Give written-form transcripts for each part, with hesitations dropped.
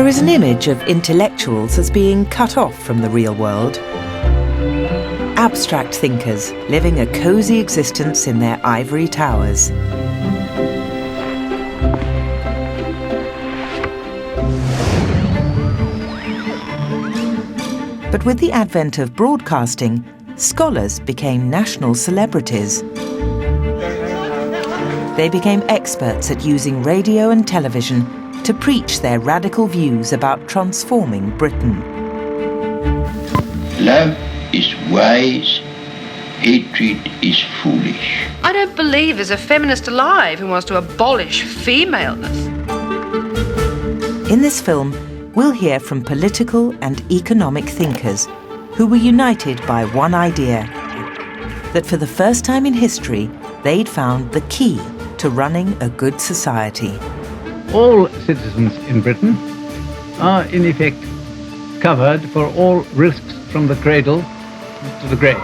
There is an image of intellectuals as being cut off from the real world. Abstract thinkers living a cosy existence in their ivory towers. But with the advent of broadcasting, scholars became national celebrities. They became experts at using radio and television to preach their radical views about transforming Britain. Love is wise, hatred is foolish. I don't believe there's a feminist alive who wants to abolish femaleness. In this film, we'll hear from political and economic thinkers who were united by one idea, that for the first time in history, they'd found the key to running a good society. All citizens in Britain are, in effect, covered for all risks from the cradle to the grave.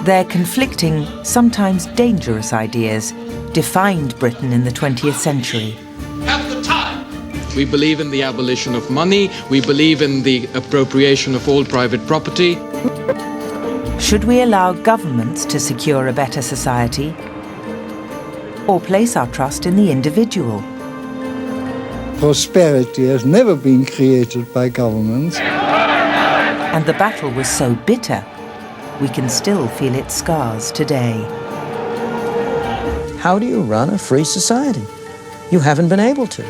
Their conflicting, sometimes dangerous ideas defined Britain in the 20th century. At the time, we believe in the abolition of money, we believe in the appropriation of all private property. Should we allow governments to secure a better society? Or place our trust in the individual? Prosperity has never been created by governments. And the battle was so bitter, we can still feel its scars today. How do you run a free society? You haven't been able to.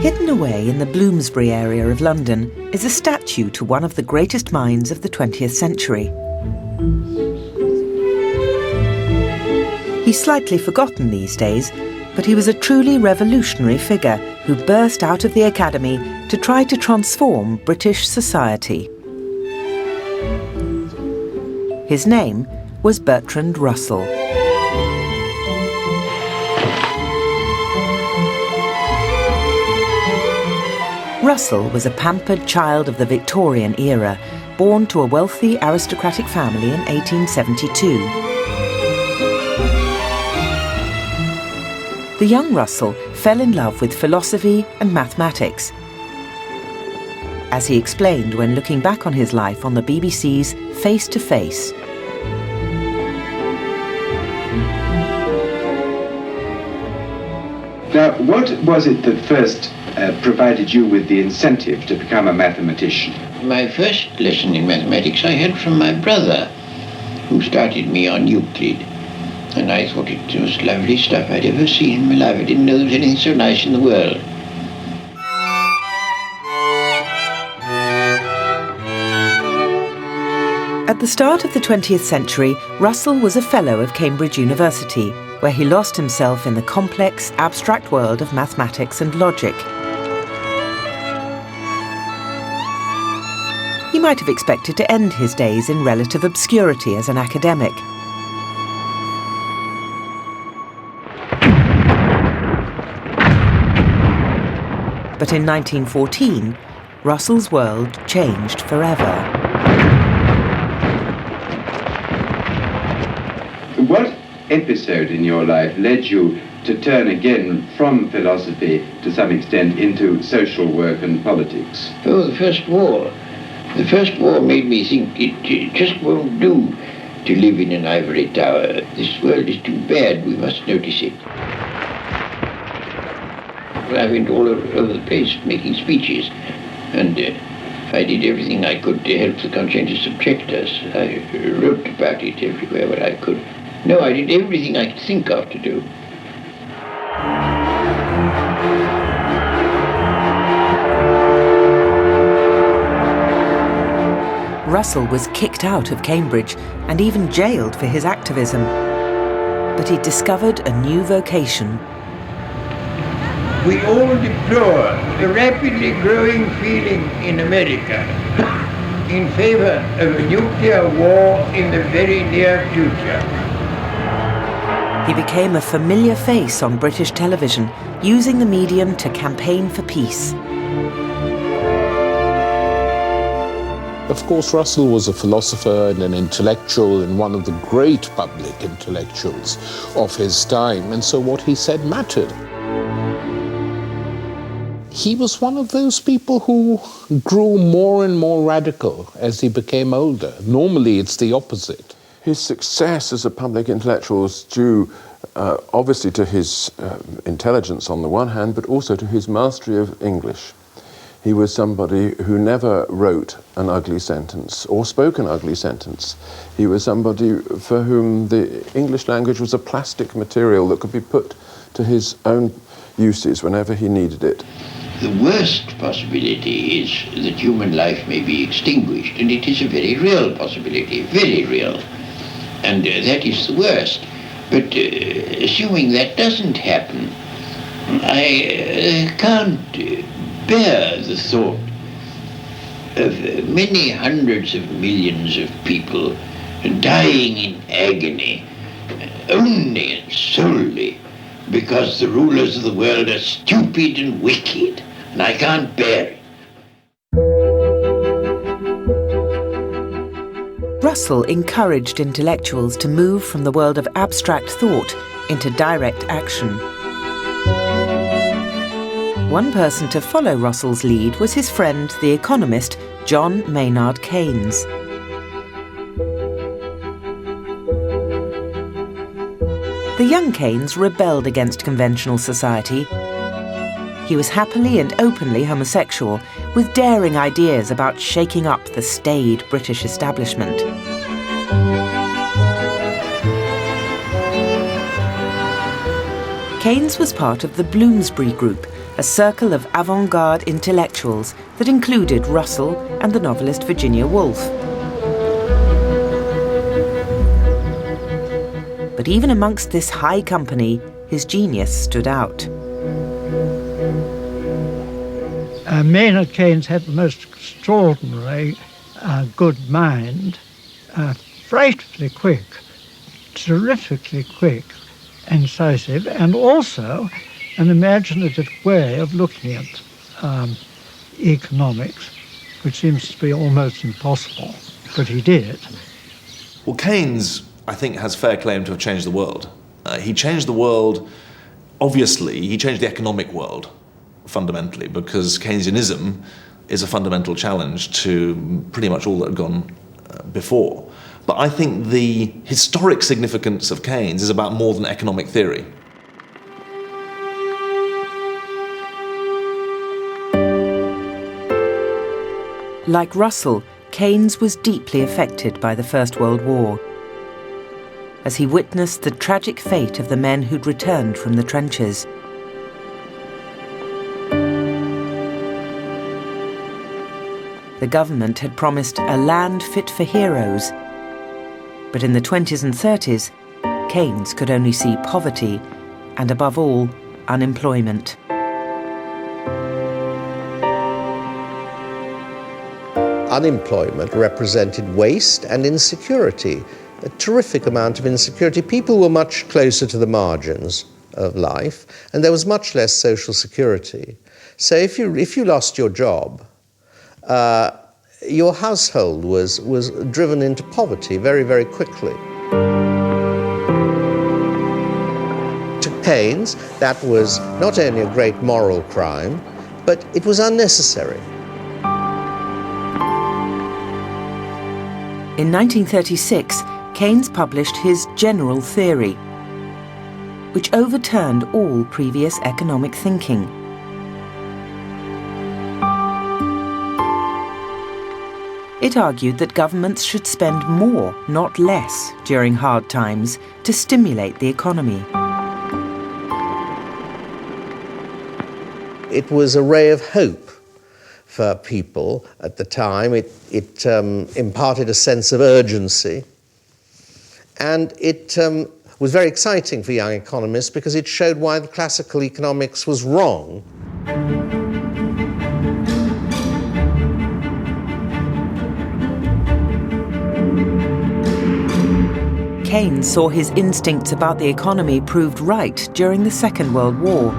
Hidden away in the Bloomsbury area of London is a statue to one of the greatest minds of the 20th century. He's slightly forgotten these days, but he was a truly revolutionary figure who burst out of the academy to try to transform British society. His name was Bertrand Russell. Russell was a pampered child of the Victorian era, born to a wealthy aristocratic family in 1872. The young Russell fell in love with philosophy and mathematics, as he explained when looking back on his life on the BBC's Face to Face. Now, what was it that first provided you with the incentive to become a mathematician? My first lesson in mathematics I had from my brother, who started me on Euclid. And I thought it was the most lovely stuff I'd ever seen in my life. I didn't know there was anything so nice in the world. At the start of the 20th century, Russell was a fellow of Cambridge University, where he lost himself in the complex, abstract world of mathematics and logic. He might have expected to end his days in relative obscurity as an academic. But in 1914, Russell's world changed forever. What episode in your life led you to turn again from philosophy to some extent into social work and politics? Oh, the First War. The First War made me think it just won't do to live in an ivory tower. This world is too bad, we must notice it. I went all over the place making speeches, and I did everything I could to help the conscientious objectors. I wrote about it everywhere where I could. No, I did everything I could think of to do. Russell was kicked out of Cambridge and even jailed for his activism. But he discovered a new vocation. We all deplore the rapidly growing feeling in America in favor of a nuclear war in the very near future. He became a familiar face on British television, using the medium to campaign for peace. Of course, Russell was a philosopher and an intellectual and one of the great public intellectuals of his time, and so what he said mattered. He was one of those people who grew more and more radical as he became older. Normally, it's the opposite. His success as a public intellectual was due obviously to his intelligence on the one hand, but also to his mastery of English. He was somebody who never wrote an ugly sentence or spoke an ugly sentence. He was somebody for whom the English language was a plastic material that could be put to his own uses whenever he needed it. The worst possibility is that human life may be extinguished, and it is a very real possibility, very real. And that is the worst. But assuming that doesn't happen, I can't bear the thought of many hundreds of millions of people dying in agony only and solely because the rulers of the world are stupid and wicked, and I can't bear it. Russell encouraged intellectuals to move from the world of abstract thought into direct action. One person to follow Russell's lead was his friend, the economist John Maynard Keynes. The young Keynes rebelled against conventional society. He was happily and openly homosexual, with daring ideas about shaking up the staid British establishment. Keynes was part of the Bloomsbury Group, a circle of avant-garde intellectuals that included Russell and the novelist Virginia Woolf. But even amongst this high company, his genius stood out. Maynard Keynes had the most extraordinary good mind, frightfully quick, terrifically quick, incisive, and also an imaginative way of looking at economics, which seems to be almost impossible, but he did. Well, Keynes, I think, has fair claim to have changed the world. He changed the world, obviously, he changed the economic world, fundamentally, because Keynesianism is a fundamental challenge to pretty much all that had gone before. But I think the historic significance of Keynes is about more than economic theory. Like Russell, Keynes was deeply affected by the First World War, as he witnessed the tragic fate of the men who'd returned from the trenches. The government had promised a land fit for heroes, but in the 20s and 30s, Keynes could only see poverty and, above all, unemployment. Unemployment represented waste and insecurity, a terrific amount of insecurity. People were much closer to the margins of life, and there was much less social security. So if you lost your job, your household was driven into poverty very, very quickly. To Keynes, that was not only a great moral crime, but it was unnecessary. In 1936, Keynes published his General Theory, which overturned all previous economic thinking. It argued that governments should spend more, not less, during hard times to stimulate the economy. It was a ray of hope for people at the time. It imparted a sense of urgency, and it was very exciting for young economists because it showed why the classical economics was wrong. Keynes saw his instincts about the economy proved right during the Second World War.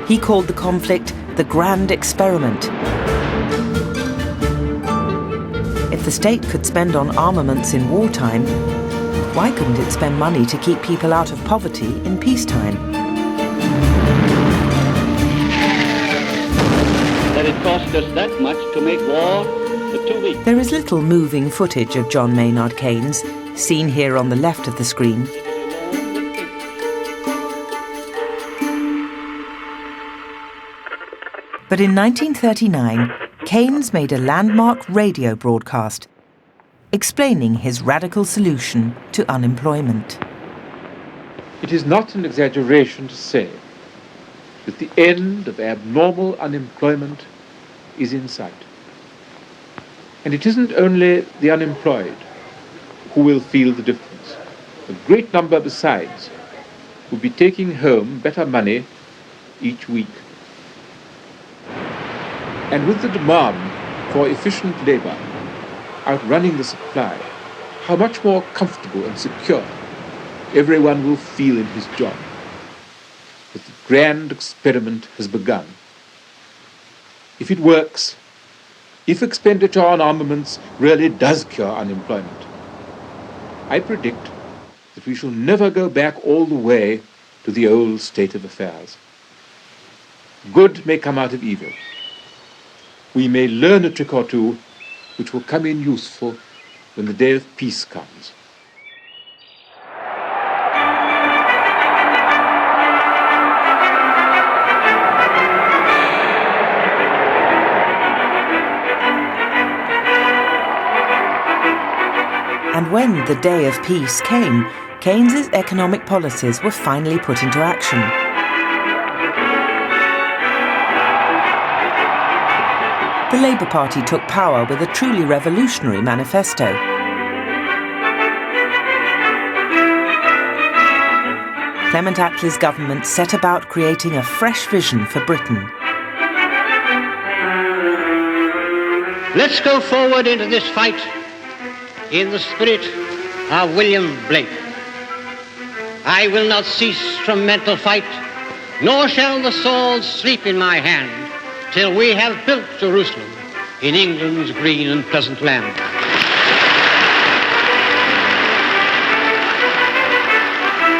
He called the conflict the Grand Experiment. If the state could spend on armaments in wartime, why couldn't it spend money to keep people out of poverty in peacetime? That it cost us that much to make war for 2 weeks. There is little moving footage of John Maynard Keynes, seen here on the left of the screen. But in 1939, Keynes made a landmark radio broadcast explaining his radical solution to unemployment. It is not an exaggeration to say that the end of abnormal unemployment is in sight. And it isn't only the unemployed who will feel the difference. A great number besides will be taking home better money each week. And with the demand for efficient labor outrunning the supply, how much more comfortable and secure everyone will feel in his job. That the grand experiment has begun. If it works, if expenditure on armaments really does cure unemployment, I predict that we shall never go back all the way to the old state of affairs. Good may come out of evil. We may learn a trick or two which will come in useful when the day of peace comes. And when the day of peace came, Keynes's economic policies were finally put into action. The Labour Party took power with a truly revolutionary manifesto. Clement Attlee's government set about creating a fresh vision for Britain. Let's go forward into this fight in the spirit of William Blake. I will not cease from mental fight, nor shall the sword sleep in my hand, till we have built Jerusalem in England's green and pleasant land.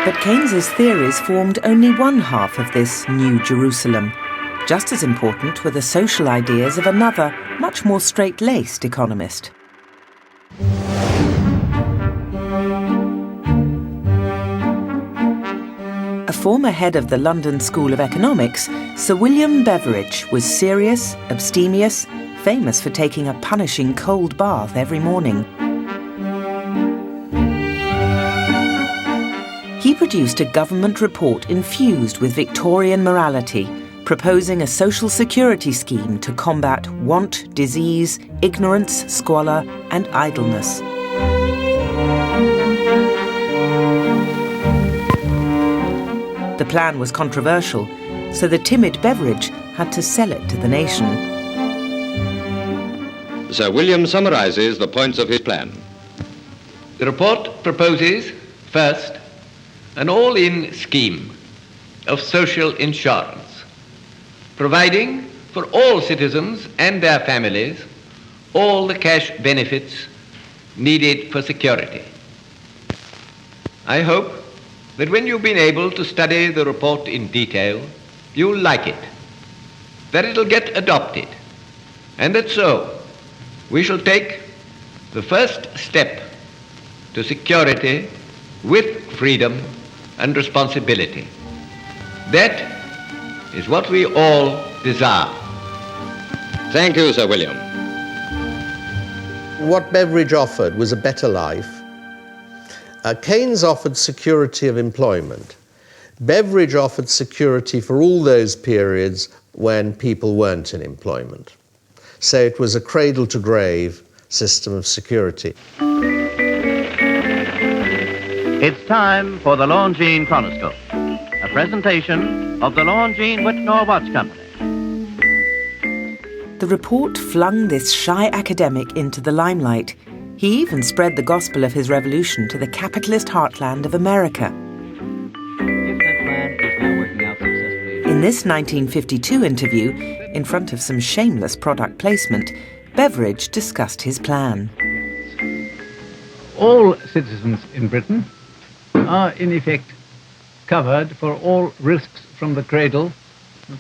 But Keynes's theories formed only one half of this new Jerusalem. Just as important were the social ideas of another, much more straight-laced economist. A former head of the London School of Economics, Sir William Beveridge was serious, abstemious, famous for taking a punishing cold bath every morning. He produced a government report infused with Victorian morality, proposing a social security scheme to combat want, disease, ignorance, squalor, and idleness. The plan was controversial, so the timid Beveridge had to sell it to the nation. Sir William summarises the points of his plan. The report proposes, first, an all-in scheme of social insurance, providing for all citizens and their families all the cash benefits needed for security. I hope that when you've been able to study the report in detail, you'll like it, that it'll get adopted, and that so we shall take the first step to security with freedom and responsibility. That is what we all desire. Thank you, Sir William. What Beveridge offered was a better life. Keynes offered security of employment. Beveridge offered security for all those periods when people weren't in employment. So it was a cradle-to-grave system of security. It's time for the Longines Chronoscope, a presentation of the Longines Whitnall Watch Company. The report flung this shy academic into the limelight. He even spread the gospel of his revolution to the capitalist heartland of America. In this 1952 interview, in front of some shameless product placement, Beveridge discussed his plan. All citizens in Britain are, in effect, covered for all risks from the cradle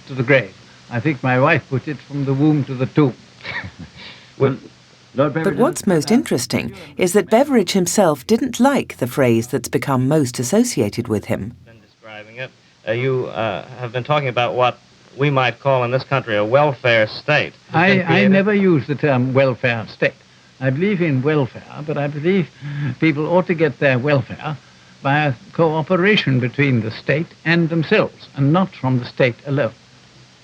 to the grave. I think my wife put it from the womb to the tomb. But what's most interesting is that Beveridge himself didn't like the phrase that's become most associated with him. You have been talking about what we might call in this country a welfare state. I never use the term welfare state. I believe in welfare, but I believe people ought to get their welfare by a cooperation between the state and themselves, and not from the state alone.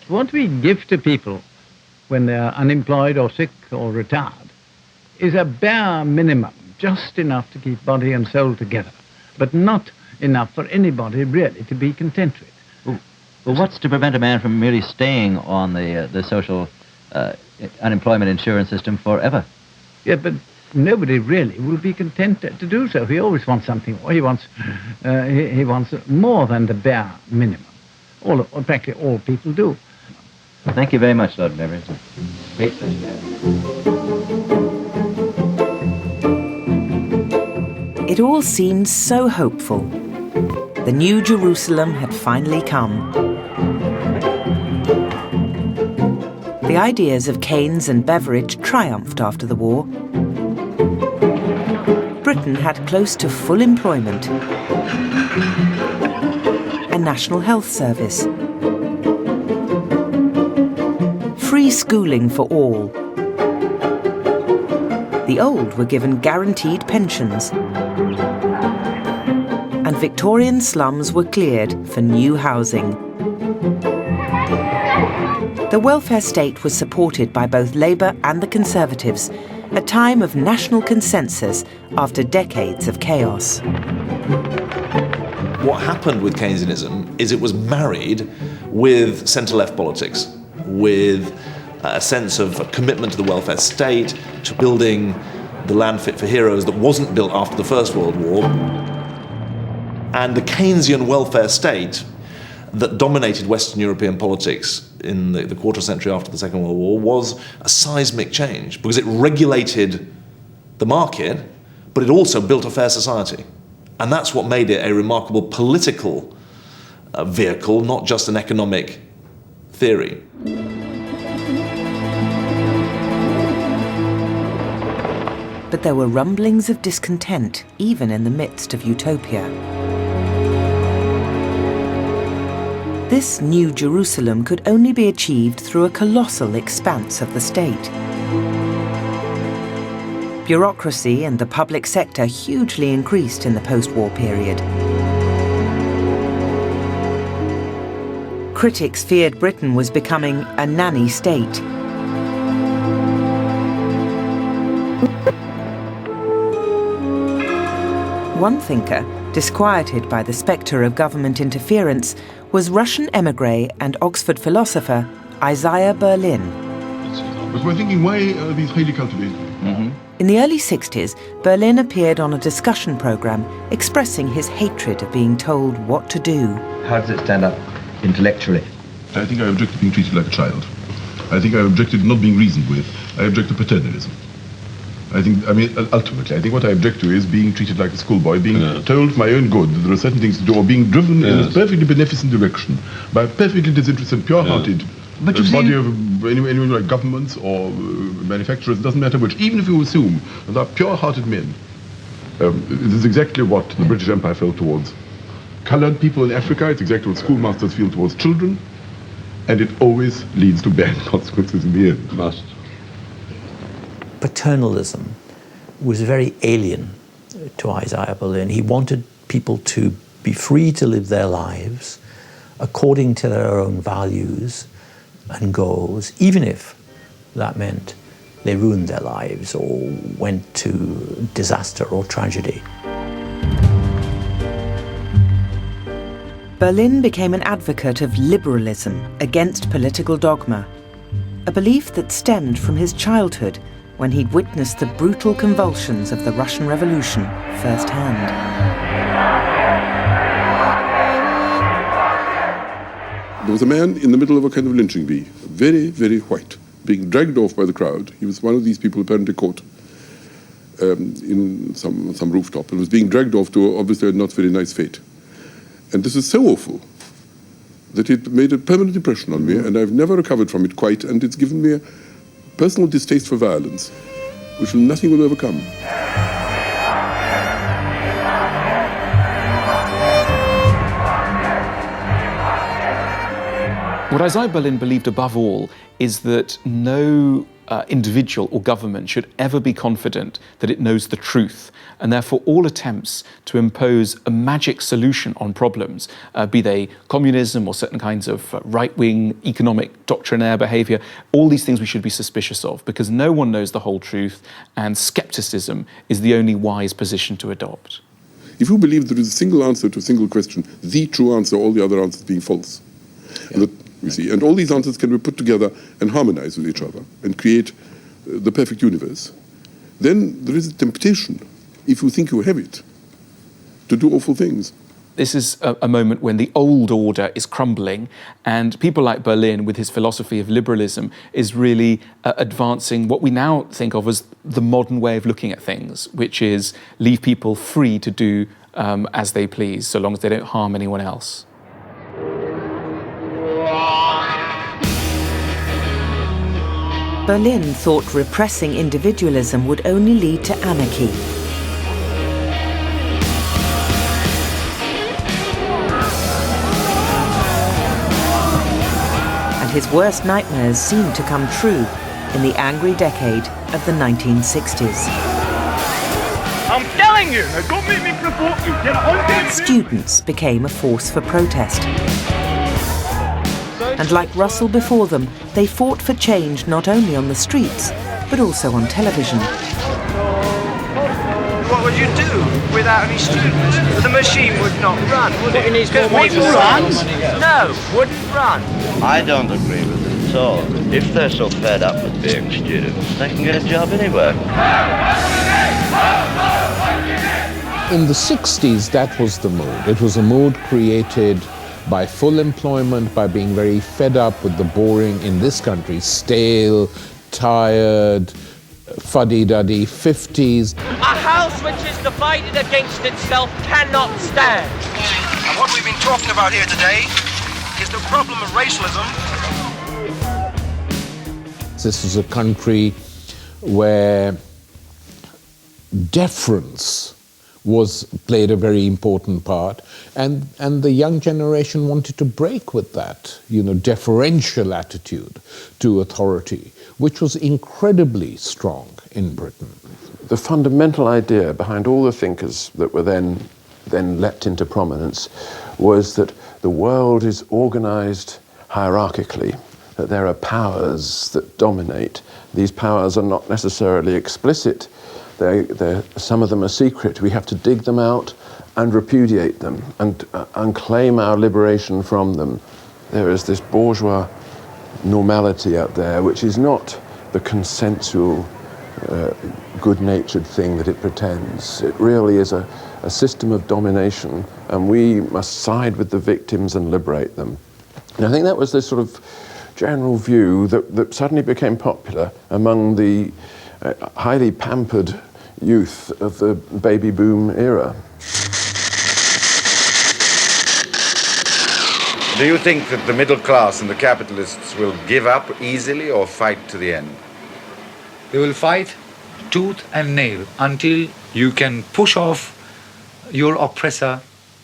What we give to people when they are unemployed or sick or retired is a bare minimum, just enough to keep body and soul together, but not enough for anybody really to be content with. Well, what's to prevent a man from merely staying on the social unemployment insurance system forever? Yeah, but nobody really will be content to do so. He always wants something more. He wants more than the bare minimum. Practically all people do. Thank you very much, Lord Beveridge. Great pleasure. It all seemed so hopeful. The New Jerusalem had finally come. The ideas of Keynes and Beveridge triumphed after the war. Britain had close to full employment, a national health service, free schooling for all. The old were given guaranteed pensions, and Victorian slums were cleared for new housing. The welfare state was supported by both Labour and the Conservatives, a time of national consensus after decades of chaos. What happened with Keynesianism is it was married with centre-left politics, with a sense of a commitment to the welfare state, to building the land fit for heroes that wasn't built after the First World War. And the Keynesian welfare state that dominated Western European politics in the quarter century after the Second World War was a seismic change because it regulated the market, but it also built a fair society. And that's what made it a remarkable political vehicle, not just an economic theory. But there were rumblings of discontent, even in the midst of utopia. This New Jerusalem could only be achieved through a colossal expanse of the state. Bureaucracy and the public sector hugely increased in the post-war period. Critics feared Britain was becoming a nanny state. One thinker, disquieted by the spectre of government interference, was Russian émigré and Oxford philosopher Isaiah Berlin. But we're thinking, why are these highly cultivated? In the early 60s, Berlin appeared on a discussion programme expressing his hatred of being told what to do. How does it stand up intellectually? I think I object to being treated like a child. I think I object to not being reasoned with. I object to paternalism. Ultimately, I think what I object to is being treated like a schoolboy, being told for my own good that there are certain things to do, or being driven in a perfectly beneficent direction by a perfectly disinterested, pure-hearted body of anyone like governments or manufacturers, it doesn't matter which, even if you assume that they are pure-hearted men. This is exactly what the British Empire felt towards coloured people in Africa. It's exactly what schoolmasters feel towards children, and it always leads to bad consequences in the end. Must. Paternalism was very alien to Isaiah Berlin. He wanted people to be free to live their lives according to their own values and goals, even if that meant they ruined their lives or went to disaster or tragedy. Berlin became an advocate of liberalism against political dogma. a belief that stemmed from his childhood when he'd witnessed the brutal convulsions of the Russian Revolution firsthand. There was a man in the middle of a kind of lynching bee, very, very white, being dragged off by the crowd. He was one of these people apparently caught in some rooftop and was being dragged off to obviously a not very nice fate. And this is so awful that it made a permanent impression on me, and I've never recovered from it quite, and it's given me a personal distaste for violence, which nothing will overcome. What Isaiah Berlin believed above all is that no individual or government should ever be confident that it knows the truth, and therefore all attempts to impose a magic solution on problems, be they communism or certain kinds of right-wing economic doctrinaire behaviour, all these things we should be suspicious of, because no one knows the whole truth, and scepticism is the only wise position to adopt. If you believe there is a single answer to a single question, the true answer, all the other answers being false, you see, and all these answers can be put together and harmonize with each other and create the perfect universe, then there is a temptation, if you think you have it, to do awful things. This is a moment when the old order is crumbling, and people like Berlin, with his philosophy of liberalism, is really advancing what we now think of as the modern way of looking at things, which is leave people free to do as they please, so long as they don't harm anyone else. Berlin thought repressing individualism would only lead to anarchy. And his worst nightmares seemed to come true in the angry decade of the 1960s. I'm telling you, now don't make me provoke you. Get on. Students became a force for protest. And like Russell before them, they fought for change not only on the streets, but also on television. What would you do without any students? The machine would not run, would it? Wouldn't run? No, wouldn't run. I don't agree with it at all. If they're so fed up with being students, they can get a job anywhere. In the 60s, that was the mood. It was a mood created by full employment, by being very fed up with the boring, in this country, stale, tired, fuddy-duddy 50s. A house which is divided against itself cannot stand. And what we've been talking about here today is the problem of racialism. This is a country where deference played a very important part, and the young generation wanted to break with that, deferential attitude to authority, which was incredibly strong in Britain. The fundamental idea behind all the thinkers that were then leapt into prominence was that the world is organized hierarchically, that there are powers that dominate. These powers are not necessarily explicit. Some of them are secret. We have to dig them out and repudiate them and claim our liberation from them. There is this bourgeois normality out there, which is not the consensual, good-natured thing that it pretends. It really is a system of domination, and we must side with the victims and liberate them. And I think that was this sort of general view that suddenly became popular among the highly pampered youth of the baby boom era. Do you think that the middle class and the capitalists will give up easily or fight to the end? They will fight tooth and nail until you can push off your oppressor.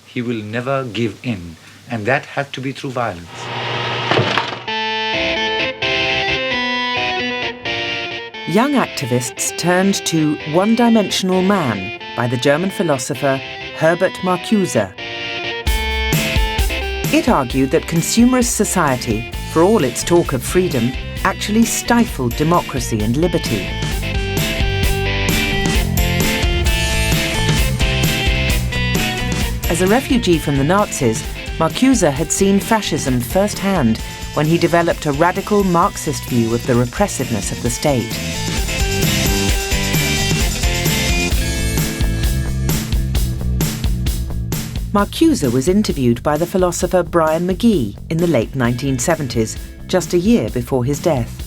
He will never give in, and that had to be through violence. Young activists turned to One-Dimensional Man by the German philosopher Herbert Marcuse. It argued that consumerist society, for all its talk of freedom, actually stifled democracy and liberty. As a refugee from the Nazis, Marcuse had seen fascism firsthand when he developed a radical Marxist view of the repressiveness of the state. Marcuse was interviewed by the philosopher Brian McGee in the late 1970s, just a year before his death.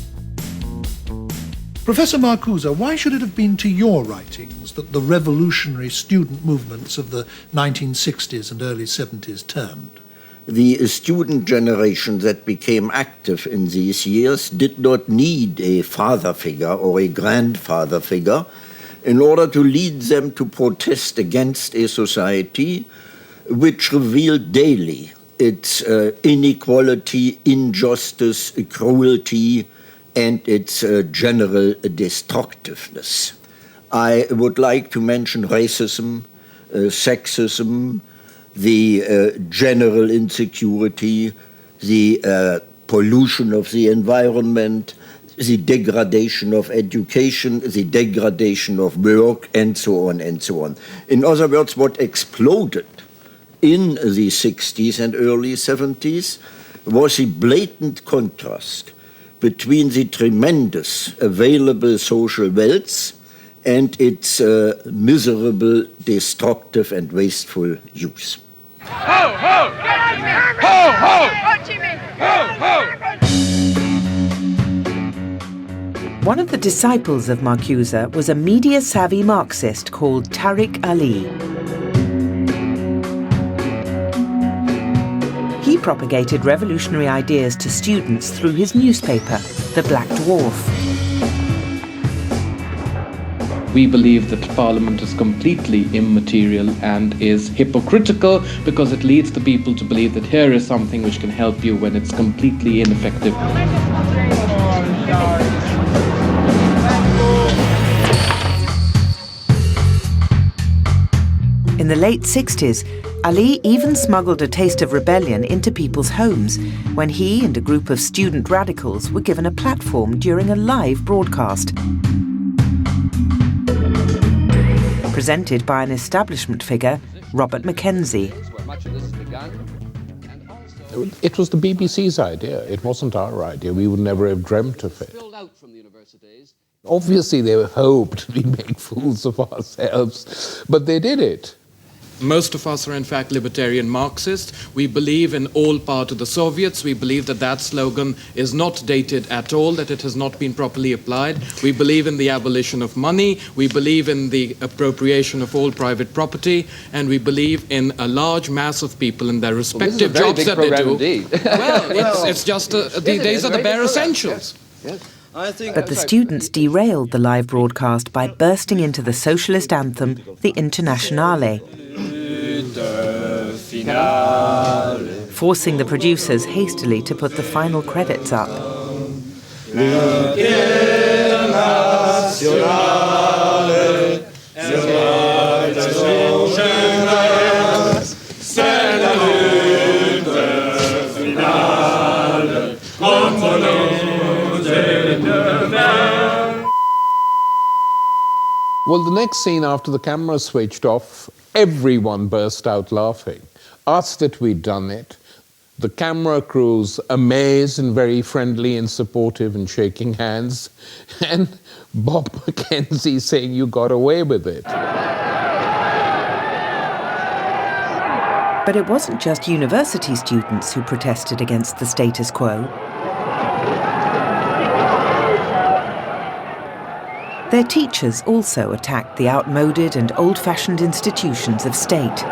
Professor Marcuse, why should it have been to your writings that the revolutionary student movements of the 1960s and early 70s turned? The student generation that became active in these years did not need a father figure or a grandfather figure in order to lead them to protest against a society which revealed daily its inequality, injustice, cruelty, and its general destructiveness. I would like to mention racism, sexism, the general insecurity, the pollution of the environment, the degradation of education, the degradation of work, and so on and so on. In other words, what exploded in the 60s and early 70s was a blatant contrast between the tremendous available social wealth and its miserable, destructive and wasteful use. Ho, ho! Ho, ho! Ho, ho! One of the disciples of Marcuse was a media-savvy Marxist called Tariq Ali. He propagated revolutionary ideas to students through his newspaper, The Black Dwarf. We believe that Parliament is completely immaterial and is hypocritical because it leads the people to believe that here is something which can help you when it's completely ineffective. In the late 60s, Ali even smuggled a taste of rebellion into people's homes when he and a group of student radicals were given a platform during a live broadcast. Presented by an establishment figure, Robert Mackenzie. It was the BBC's idea. It wasn't our idea. We would never have dreamt of it. Obviously, they hoped we made fools of ourselves, but they did it. Most of us are in fact libertarian Marxists. We believe in all power to the Soviets. We believe that that slogan is not dated at all, that it has not been properly applied. We believe in the abolition of money. We believe in the appropriation of all private property. And we believe in a large mass of people in their respective jobs that they do. Indeed. Well, it's just, these are the bare essentials. But the students derailed the live broadcast by bursting into the socialist anthem, the Internationale, forcing the producers hastily to put the final credits up. Well, the next scene after the camera switched off, everyone burst out laughing. Us that we'd done it, the camera crews amazed and very friendly and supportive and shaking hands, and Bob Mackenzie saying you got away with it. But it wasn't just university students who protested against the status quo. Their teachers also attacked the outmoded and old-fashioned institutions of state.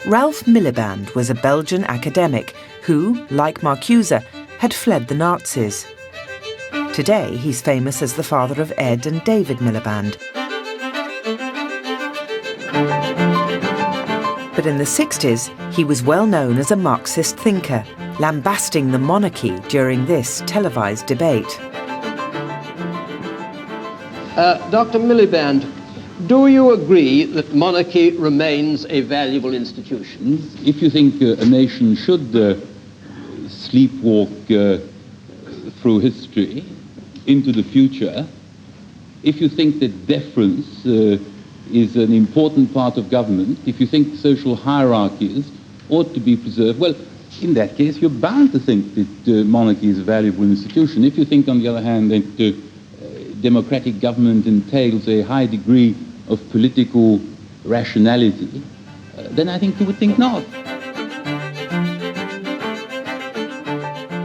Ralph Miliband was a Belgian academic who, like Marcuse, had fled the Nazis. Today, he's famous as the father of Ed and David Miliband. But in the 60s, he was well known as a Marxist thinker, lambasting the monarchy during this televised debate. Dr. Miliband, do you agree that monarchy remains a valuable institution? If you think a nation should sleepwalk through history into the future, if you think that deference is an important part of government, if you think social hierarchies ought to be preserved, well, in that case, you're bound to think that monarchy is a valuable institution. If you think, on the other hand, that democratic government entails a high degree of political rationality, then I think you would think not.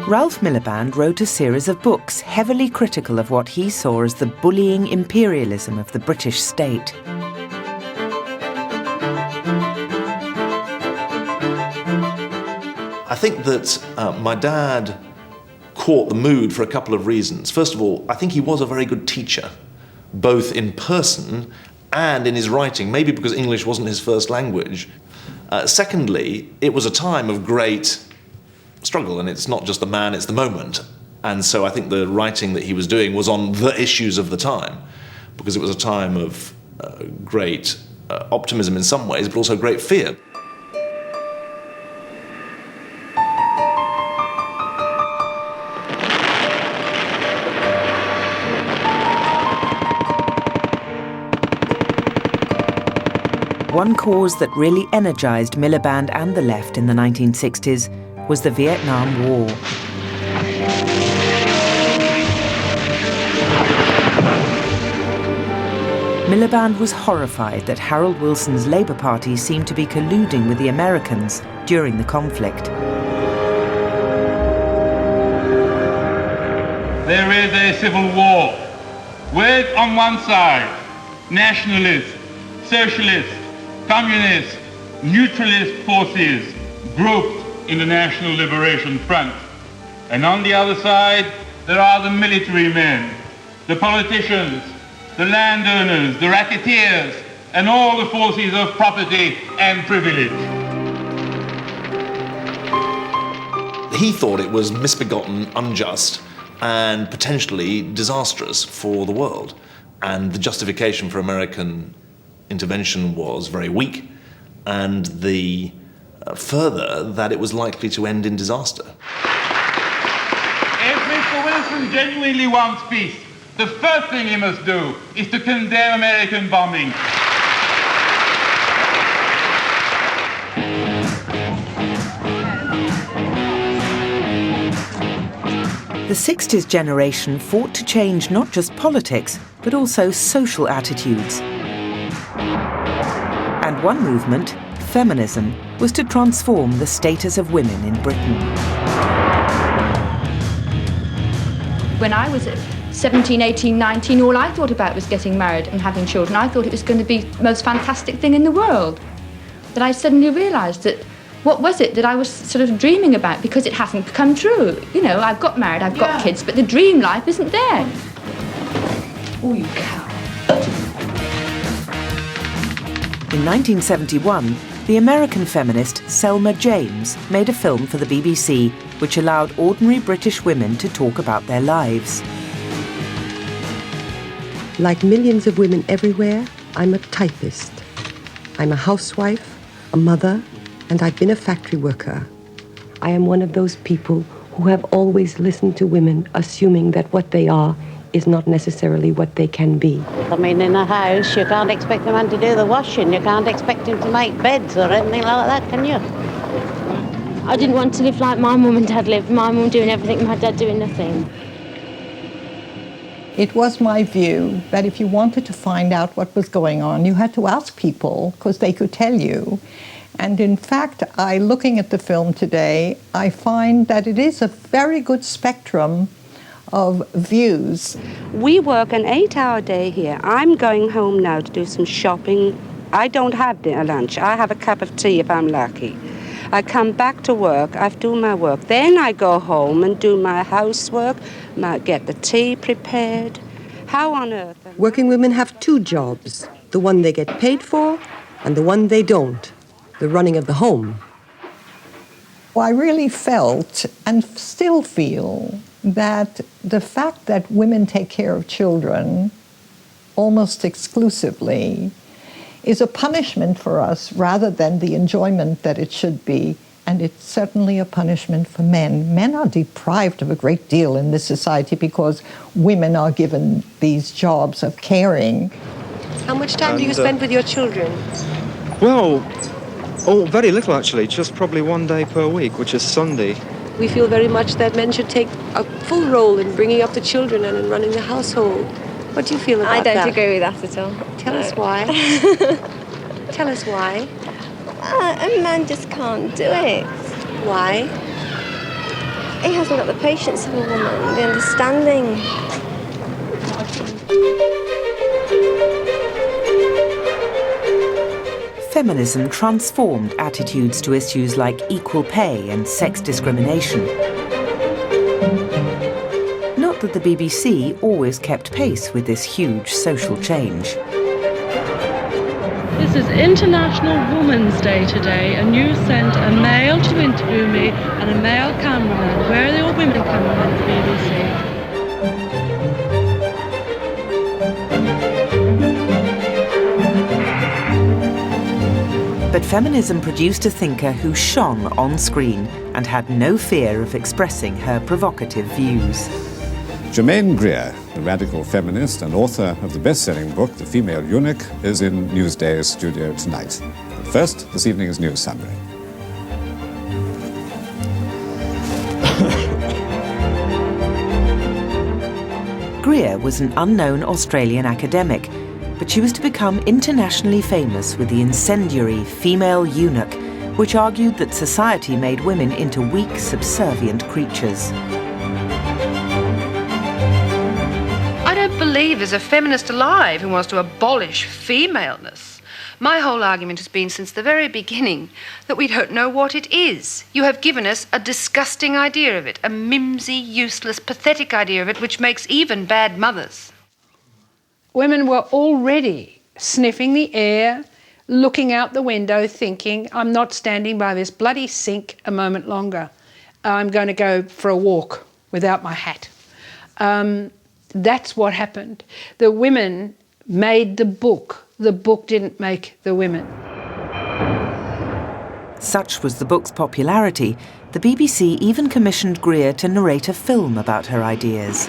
Ralph Miliband wrote a series of books heavily critical of what he saw as the bullying imperialism of the British state. I think that my dad caught the mood for a couple of reasons. First of all, I think he was a very good teacher, both in person and in his writing, maybe because English wasn't his first language. Secondly, it was a time of great struggle, and it's not just the man, it's the moment. And so I think the writing that he was doing was on the issues of the time, because it was a time of great optimism in some ways, but also great fear. One cause that really energised Miliband and the left in the 1960s was the Vietnam War. Miliband was horrified that Harold Wilson's Labour Party seemed to be colluding with the Americans during the conflict. There is a civil war with, on one side, nationalists, socialists, communist, neutralist forces grouped in the National Liberation Front. And on the other side, there are the military men, the politicians, the landowners, the racketeers, and all the forces of property and privilege. He thought it was misbegotten, unjust, and potentially disastrous for the world. And the justification for American intervention was very weak, and the further that it was likely to end in disaster. If Mr. Wilson genuinely wants peace, the first thing he must do is to condemn American bombing. The 60s generation fought to change not just politics, but also social attitudes. And one movement, feminism, was to transform the status of women in Britain. When I was 17, 18, 19, all I thought about was getting married and having children. I thought it was going to be the most fantastic thing in the world. But I suddenly realised that what was it that I was sort of dreaming about, because it hasn't come true. You know, I've got married, I've got kids, but the dream life isn't there. Oh, you cow. In 1971, the American feminist Selma James made a film for the BBC which allowed ordinary British women to talk about their lives. Like millions of women everywhere, I'm a typist. I'm a housewife, a mother, and I've been a factory worker. I am one of those people who have always listened to women, assuming that what they are is not necessarily what they can be. I mean, in a house, you can't expect a man to do the washing. You can't expect him to make beds or anything like that, can you? I didn't want to live like my mum and dad lived. My mum doing everything, my dad doing nothing. It was my view that if you wanted to find out what was going on, you had to ask people, because they could tell you. And in fact, looking at the film today, I find that it is a very good spectrum of views. We work an 8-hour day here. I'm going home now to do some shopping. I don't have dinner lunch. I have a cup of tea if I'm lucky. I come back to work, I do my work. Then I go home and do my housework, get the tea prepared. How on earth? Working women have two jobs, the one they get paid for and the one they don't, the running of the home. Well, I really felt and still feel that the fact that women take care of children almost exclusively is a punishment for us rather than the enjoyment that it should be. And it's certainly a punishment for men. Men are deprived of a great deal in this society because women are given these jobs of caring. How much time do you spend with your children? Well, very little actually, just probably one day per week, which is Sunday. We feel very much that men should take a full role in bringing up the children and in running the household. What do you feel about that? I don't agree with that at all. Tell us why. Tell us why. A man just can't do it. Why? He hasn't got the patience of a woman, the understanding. Feminism transformed attitudes to issues like equal pay and sex discrimination. Not that the BBC always kept pace with this huge social change. This is International Women's Day today, and you sent a male to interview me and a male cameraman. Where are the all women cameramen at the BBC? But feminism produced a thinker who shone on screen and had no fear of expressing her provocative views. Germaine Greer, the radical feminist and author of the best-selling book, The Female Eunuch, is in Newsday's studio tonight. But first, this evening's news summary. Greer was an unknown Australian academic, but she was to become internationally famous with the incendiary Female Eunuch, which argued that society made women into weak, subservient creatures. I don't believe there's a feminist alive who wants to abolish femaleness. My whole argument has been since the very beginning that we don't know what it is. You have given us a disgusting idea of it, a mimsy, useless, pathetic idea of it, which makes even bad mothers. Women were already sniffing the air, looking out the window, thinking, I'm not standing by this bloody sink a moment longer. I'm going to go for a walk without my hat. That's what happened. The women made the book. The book didn't make the women. Such was the book's popularity, the BBC even commissioned Greer to narrate a film about her ideas.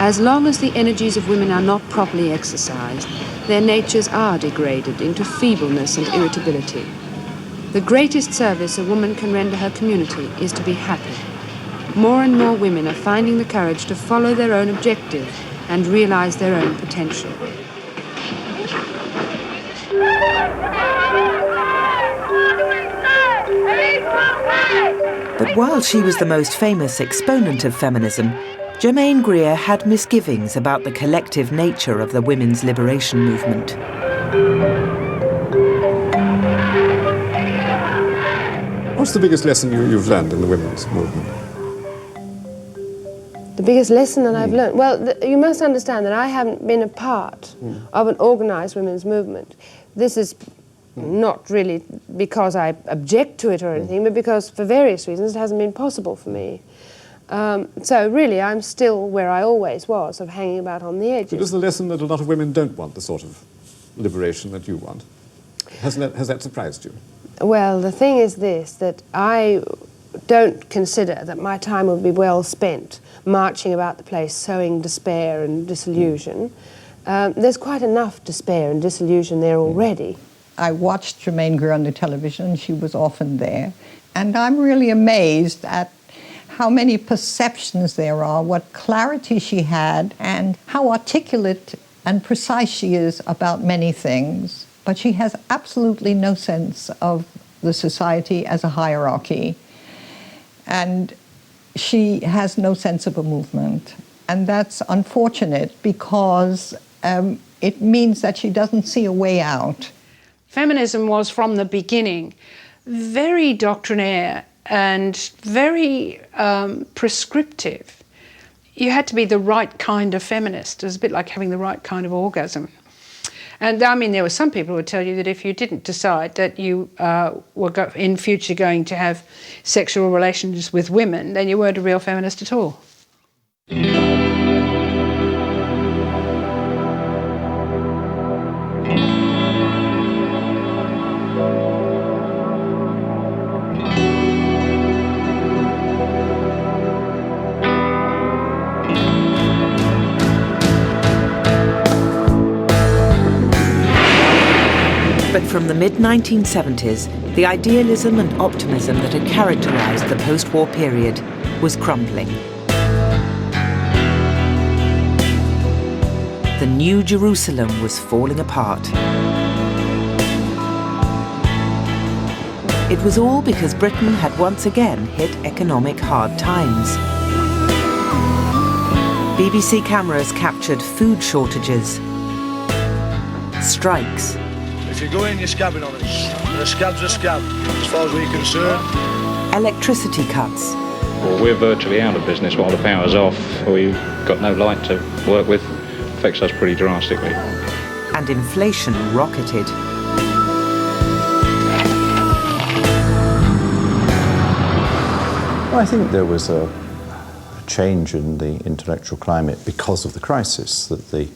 As long as the energies of women are not properly exercised, their natures are degraded into feebleness and irritability. The greatest service a woman can render her community is to be happy. More and more women are finding the courage to follow their own objective and realize their own potential. But while she was the most famous exponent of feminism, Germaine Greer had misgivings about the collective nature of the women's liberation movement. What's the biggest lesson you've learned in the women's movement? The biggest lesson that I've learned? Well, you must understand that I haven't been a part of an organised women's movement. This is not really because I object to it or anything, but because for various reasons it hasn't been possible for me. So really I'm still where I always was, of hanging about on the edges. So this is the lesson that a lot of women don't want the sort of liberation that you want. Has that surprised you? Well, the thing is this, that I don't consider that my time would be well spent marching about the place sowing despair and disillusion. There's quite enough despair and disillusion there already. I watched Germaine Greer on the television. She was often there. And I'm really amazed at how many perceptions there are, what clarity she had, and how articulate and precise she is about many things. But she has absolutely no sense of the society as a hierarchy. And she has no sense of a movement. And that's unfortunate because it means that she doesn't see a way out. Feminism was from the beginning very doctrinaire and very prescriptive. You had to be the right kind of feminist. It was a bit like having the right kind of orgasm. And I mean, there were some people who would tell you that if you didn't decide that you were in future going to have sexual relations with women, then you weren't a real feminist at all. from the mid-1970s, the idealism and optimism that had characterized the post-war period was crumbling. The new Jerusalem was falling apart. It was all because Britain had once again hit economic hard times. BBC cameras captured food shortages, strikes. If you go in, you're scabbing on us. And a scab's a scab, as far as we're concerned. Electricity cuts. Well, we're virtually out of business while the power's off. We've got no light to work with. Affects us pretty drastically. And inflation rocketed. Well, I think there was a change in the intellectual climate because of the crisis, that the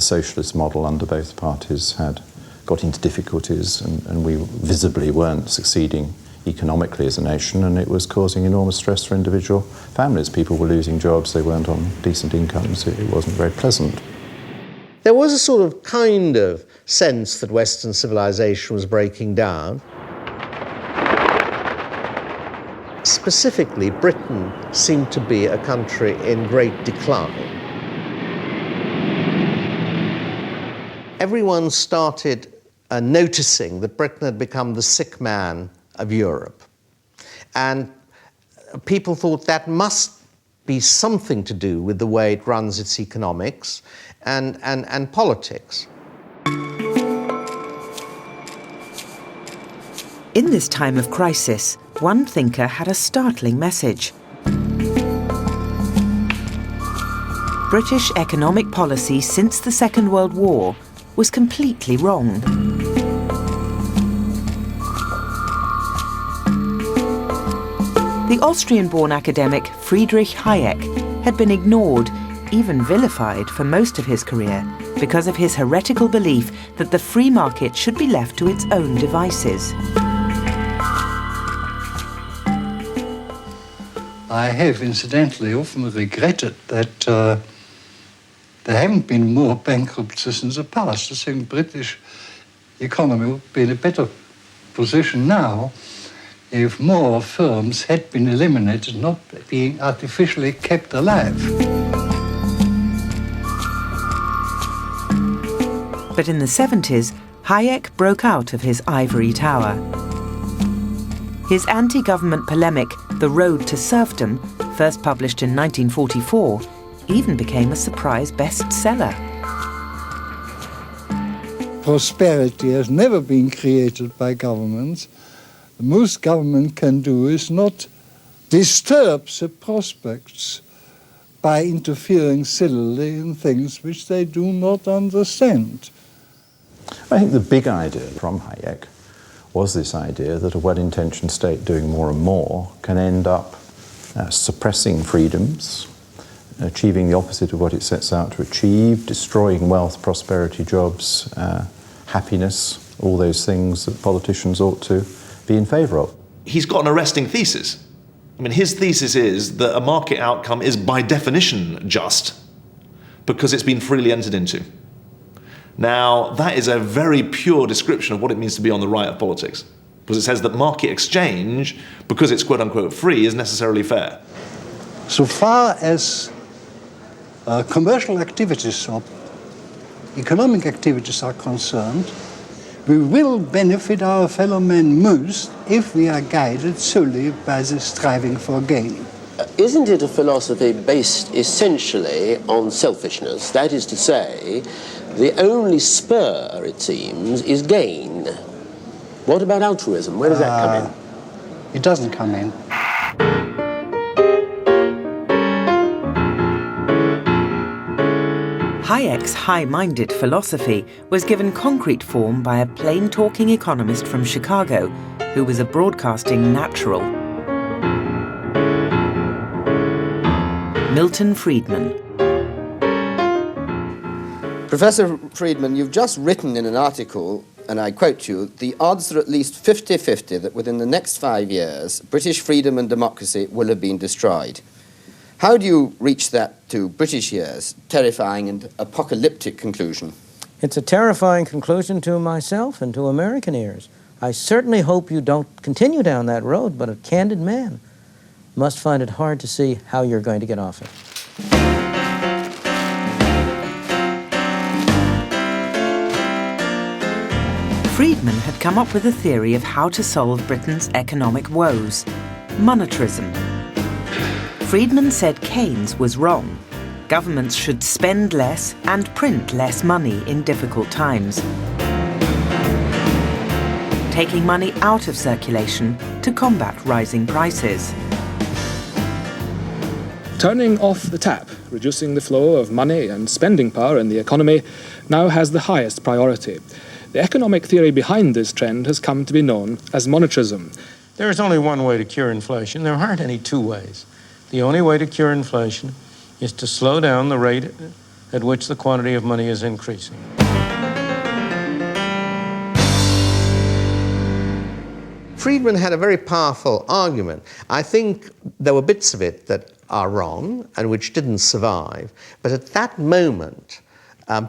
socialist model under both parties had got into difficulties, and we visibly weren't succeeding economically as a nation, and it was causing enormous stress for individual families. People were losing jobs, they weren't on decent incomes, it wasn't very pleasant. There was a sort of kind of sense that Western civilization was breaking down. Specifically, Britain seemed to be a country in great decline. Everyone started noticing that Britain had become the sick man of Europe. And people thought that must be something to do with the way it runs its economics and politics. In this time of crisis, one thinker had a startling message. British economic policy since the Second World War was completely wrong. The Austrian-born academic Friedrich Hayek had been ignored, even vilified, for most of his career because of his heretical belief that the free market should be left to its own devices. I have, incidentally, often regretted that there haven't been more bankruptcies in the past. I think British economy would be in a better position now if more firms had been eliminated, not being artificially kept alive. But in the 70s, Hayek broke out of his ivory tower. His anti-government polemic, The Road to Serfdom, first published in 1944, even became a surprise bestseller. Prosperity has never been created by governments. The most government can do is not disturb the prospects by interfering sillily in things which they do not understand. I think the big idea from Hayek was this idea that a well-intentioned state doing more and more can end up suppressing freedoms, achieving the opposite of what it sets out to achieve, destroying wealth, prosperity, jobs, happiness, all those things that politicians ought to be in favour of. He's got an arresting thesis. I mean, his thesis is that a market outcome is by definition just because it's been freely entered into. Now, that is a very pure description of what it means to be on the right of politics, because it says that market exchange, because it's quote-unquote free, is necessarily fair. So far as commercial activities or economic activities are concerned, we will benefit our fellow men most if we are guided solely by the striving for gain. Isn't it a philosophy based essentially on selfishness? That is to say, the only spur, it seems, is gain. What about altruism? Where does that come in? It doesn't come in. Hayek's high-minded philosophy was given concrete form by a plain-talking economist from Chicago who was a broadcasting natural. Milton Friedman. Professor Friedman, you've just written in an article, and I quote you, "The odds are at least 50-50 that within the next 5 years, British freedom and democracy will have been destroyed." How do you reach that, to British ears, terrifying and apocalyptic conclusion? It's a terrifying conclusion to myself and to American ears. I certainly hope you don't continue down that road, but a candid man must find it hard to see how you're going to get off it. Friedman had come up with a theory of how to solve Britain's economic woes: monetarism. Friedman said Keynes was wrong. Governments should spend less and print less money in difficult times, taking money out of circulation to combat rising prices. Turning off the tap, reducing the flow of money and spending power in the economy, now has the highest priority. The economic theory behind this trend has come to be known as monetarism. There is only one way to cure inflation. There aren't any two ways. The only way to cure inflation is to slow down the rate at which the quantity of money is increasing. Friedman had a very powerful argument. I think there were bits of it that are wrong and which didn't survive, but at that moment,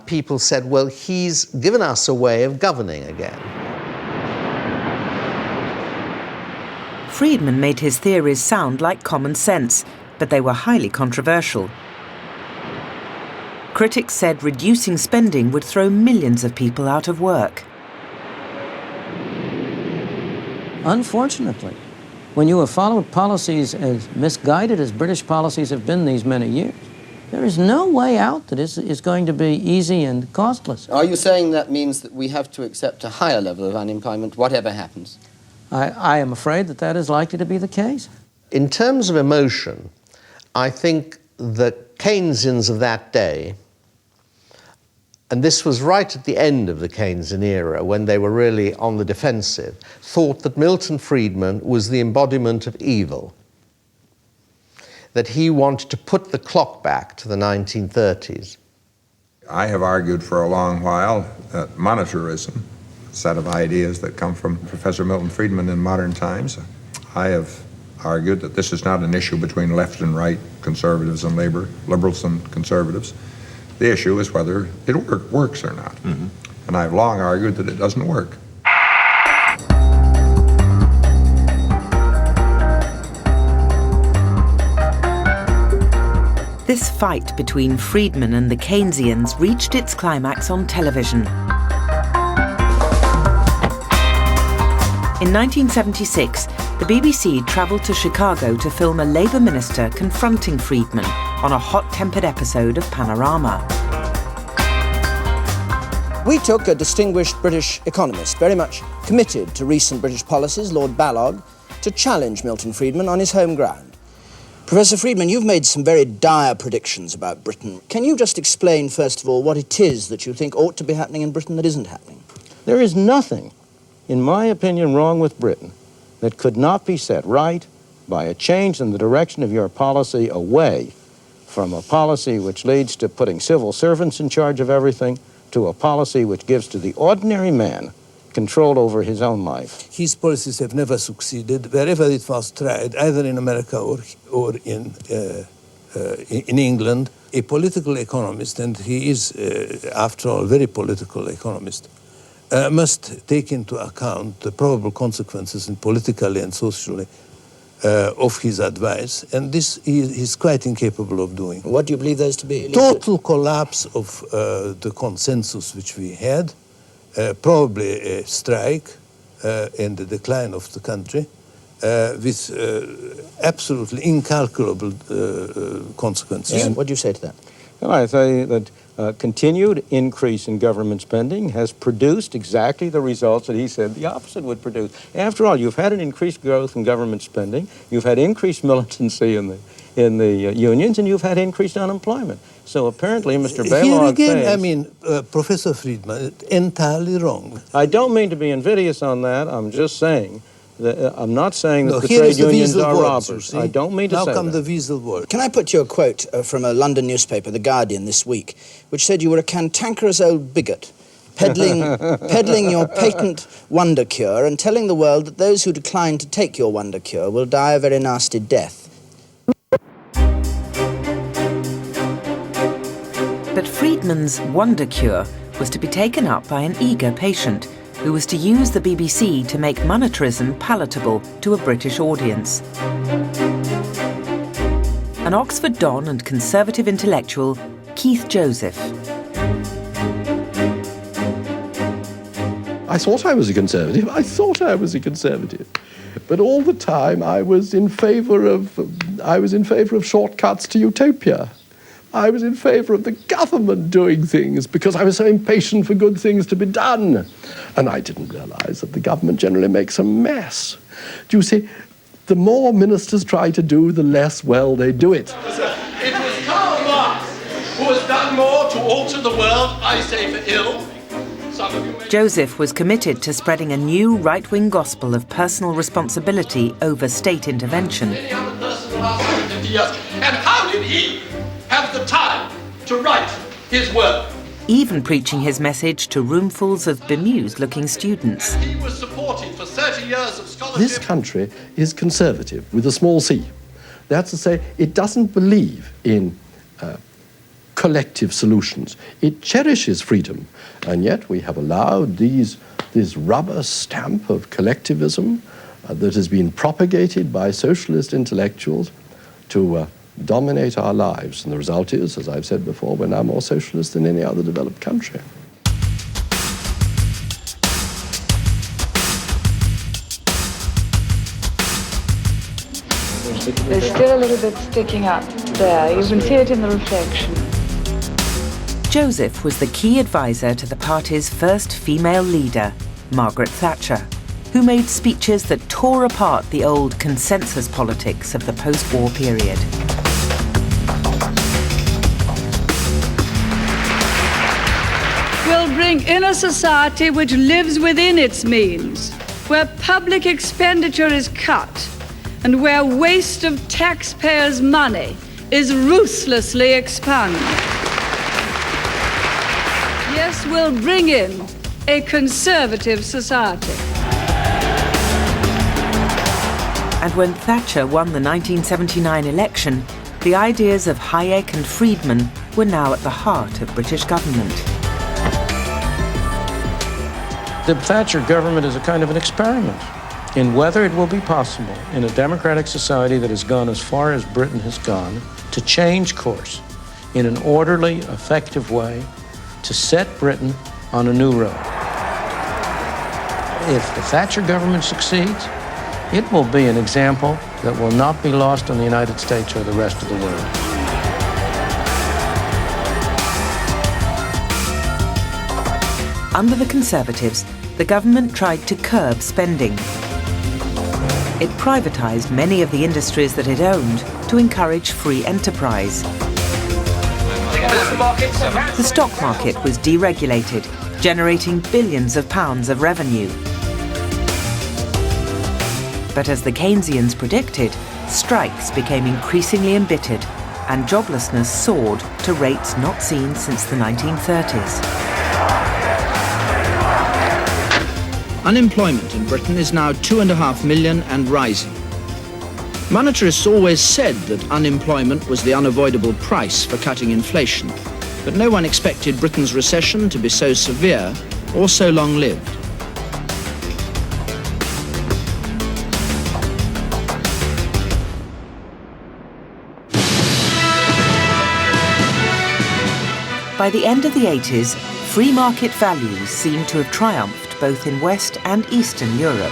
people said, well, he's given us a way of governing again. Friedman made his theories sound like common sense, but they were highly controversial. Critics said reducing spending would throw millions of people out of work. Unfortunately, when you have followed policies as misguided as British policies have been these many years, there is no way out that is going to be easy and costless. Are you saying that means that we have to accept a higher level of unemployment, whatever happens? I am afraid that is likely to be the case. In terms of emotion, I think the Keynesians of that day, and this was right at the end of the Keynesian era when they were really on the defensive, thought that Milton Friedman was the embodiment of evil, that he wanted to put the clock back to the 1930s. I have argued for a long while that monetarism, a set of ideas that come from Professor Milton Friedman in modern times, I have argued that this is not an issue between left and right, conservatives and liberals and conservatives. The issue is whether it works or not. Mm-hmm. And I've long argued that it doesn't work. This fight between Friedman and the Keynesians reached its climax on television. In 1976, the BBC travelled to Chicago to film a Labour minister confronting Friedman on a hot-tempered episode of Panorama. We took a distinguished British economist, very much committed to recent British policies, Lord Ballog, to challenge Milton Friedman on his home ground. Professor Friedman, you've made some very dire predictions about Britain. Can you just explain, first of all, what it is that you think ought to be happening in Britain that isn't happening? There is nothing, in my opinion, wrong with Britain that could not be set right by a change in the direction of your policy away from a policy which leads to putting civil servants in charge of everything to a policy which gives to the ordinary man control over his own life. His policies have never succeeded wherever it was tried, either in America or in England. A political economist, and he is, after all, a very political economist, must take into account the probable consequences politically and socially of his advice, and this he is quite incapable of doing. What do you believe those to be? Total collapse of the consensus which we had, probably a strike and the decline of the country, with absolutely incalculable consequences. What do you say to that? Well, I say that continued increase in government spending has produced exactly the results that he said the opposite would produce. After all, you've had an increased growth in government spending, you've had increased militancy in the unions, and you've had increased unemployment. So apparently, Mr. Ballog Here again, I mean, Professor Friedman, entirely wrong. I don't mean to be invidious on that. I'm just saying that I'm not saying that the trade unions are robbers. I don't mean to say that. Now come the weasel word. Can I put you a quote from a London newspaper, The Guardian, this week, which said you were a cantankerous old bigot, peddling your patent wonder cure and telling the world that those who decline to take your wonder cure will die a very nasty death. But Friedman's wonder cure was to be taken up by an eager patient who was to use the BBC to make monetarism palatable to a British audience. An Oxford don and Conservative intellectual, Keith Joseph. I thought I was a Conservative. But all the time I was in favour of shortcuts to utopia. I was in favour of the government doing things because I was so impatient for good things to be done. And I didn't realise that the government generally makes a mess. Do you see, the more ministers try to do, the less well they do it. It was Karl Marx who has done more to alter the world, I say for ill. Joseph was committed to spreading a new right-wing gospel of personal responsibility over state intervention. Any other person in the last 150 years. And how did he have the time to write his work? Even preaching his message to roomfuls of bemused-looking students. And he was supported for 30 years of scholarship. This country is conservative with a small c. That's to say, it doesn't believe in collective solutions. It cherishes freedom, and yet we have allowed this rubber stamp of collectivism that has been propagated by socialist intellectuals to dominate our lives. And the result is, as I've said before, we're now more socialist than any other developed country. There's still a little bit sticking up there. You can see it in the reflection. Joseph was the key advisor to the party's first female leader, Margaret Thatcher, who made speeches that tore apart the old consensus politics of the post-war period. Will bring in a society which lives within its means, where public expenditure is cut, and where waste of taxpayers' money is ruthlessly expunged. Yes, we'll bring in a conservative society. And when Thatcher won the 1979 election, the ideas of Hayek and Friedman were now at the heart of British government. The Thatcher government is a kind of an experiment in whether it will be possible in a democratic society that has gone as far as Britain has gone to change course in an orderly, effective way to set Britain on a new road. If the Thatcher government succeeds, it will be an example that will not be lost on the United States or the rest of the world. Under the Conservatives, the government tried to curb spending. It privatised many of the industries that it owned to encourage free enterprise. The stock market was deregulated, generating billions of pounds of revenue. But as the Keynesians predicted, strikes became increasingly embittered and joblessness soared to rates not seen since the 1930s. Unemployment in Britain is now 2.5 million and rising. Monetarists always said that unemployment was the unavoidable price for cutting inflation, but no one expected Britain's recession to be so severe or so long-lived. By the end of the 80s, free market values seemed to have triumphed both in West and Eastern Europe.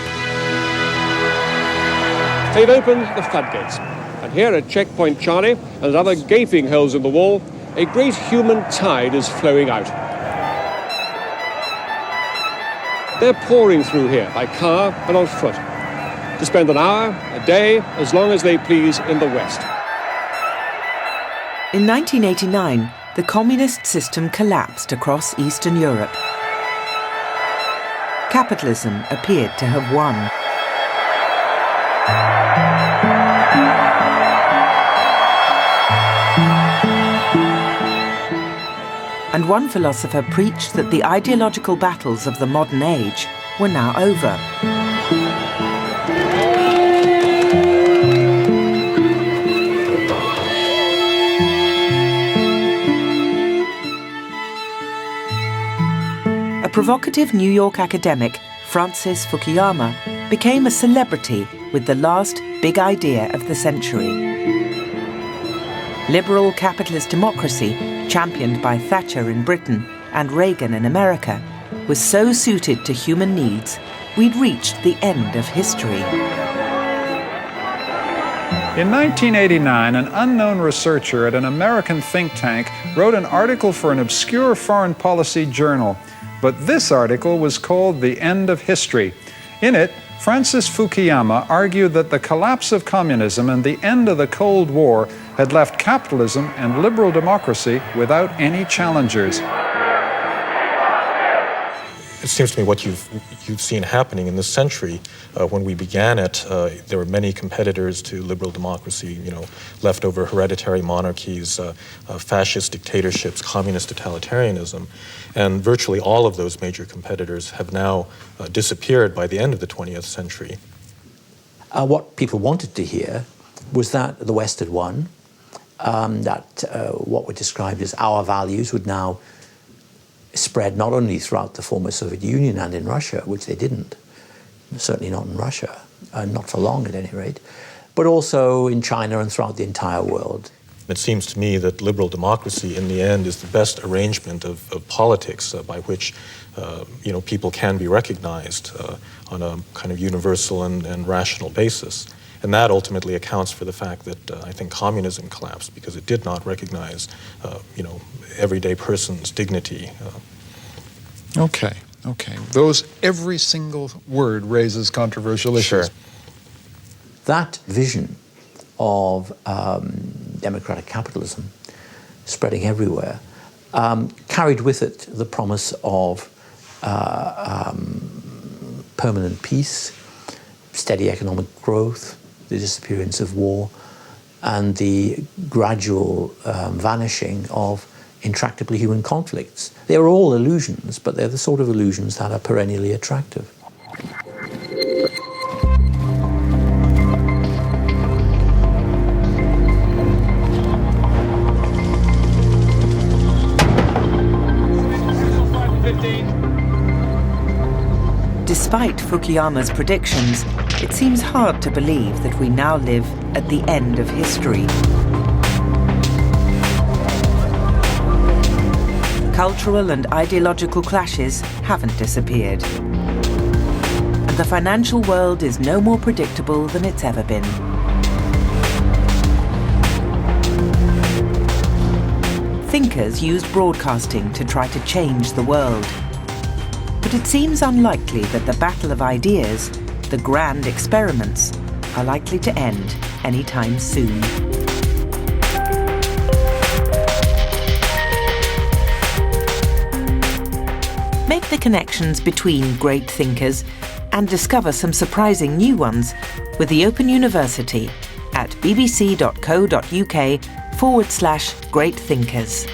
They've opened the floodgates, and here at Checkpoint Charlie and other gaping holes in the wall, a great human tide is flowing out. They're pouring through here by car and on foot to spend an hour, a day, as long as they please in the West. In 1989, the communist system collapsed across Eastern Europe. Capitalism appeared to have won. And one philosopher preached that the ideological battles of the modern age were now over. provocative New York academic Francis Fukuyama became a celebrity with the last big idea of the century. Liberal capitalist democracy, championed by Thatcher in Britain and Reagan in America, was so suited to human needs, we'd reached the end of history. In 1989, an unknown researcher at an American think tank wrote an article for an obscure foreign policy journal. But this article was called The End of History. In it, Francis Fukuyama argued that the collapse of communism and the end of the Cold War had left capitalism and liberal democracy without any challengers. It seems to me what you've seen happening in this century. When we began it, there were many competitors to liberal democracy, leftover hereditary monarchies, fascist dictatorships, communist totalitarianism. And virtually all of those major competitors have now disappeared by the end of the 20th century. What people wanted to hear was that the West had won, that what were described as our values would now spread not only throughout the former Soviet Union and in Russia, which they didn't, certainly not in Russia, not for long at any rate, but also in China and throughout the entire world. It seems to me that liberal democracy in the end is the best arrangement of politics by which people can be recognized on a kind of universal and rational basis. And that ultimately accounts for the fact that I think communism collapsed because it did not recognize, everyday person's dignity. Okay. Every single word raises controversial issues. Sure. That vision of democratic capitalism spreading everywhere carried with it the promise of permanent peace, steady economic growth, the disappearance of war, and the gradual vanishing of intractable human conflicts. They are all illusions, but they're the sort of illusions that are perennially attractive. Despite Fukuyama's predictions, it seems hard to believe that we now live at the end of history. Cultural and ideological clashes haven't disappeared. And the financial world is no more predictable than it's ever been. Thinkers used broadcasting to try to change the world. But it seems unlikely that the battle of ideas, the grand experiments, are likely to end anytime soon. Make the connections between great thinkers and discover some surprising new ones with the Open University at bbc.co.uk/great thinkers.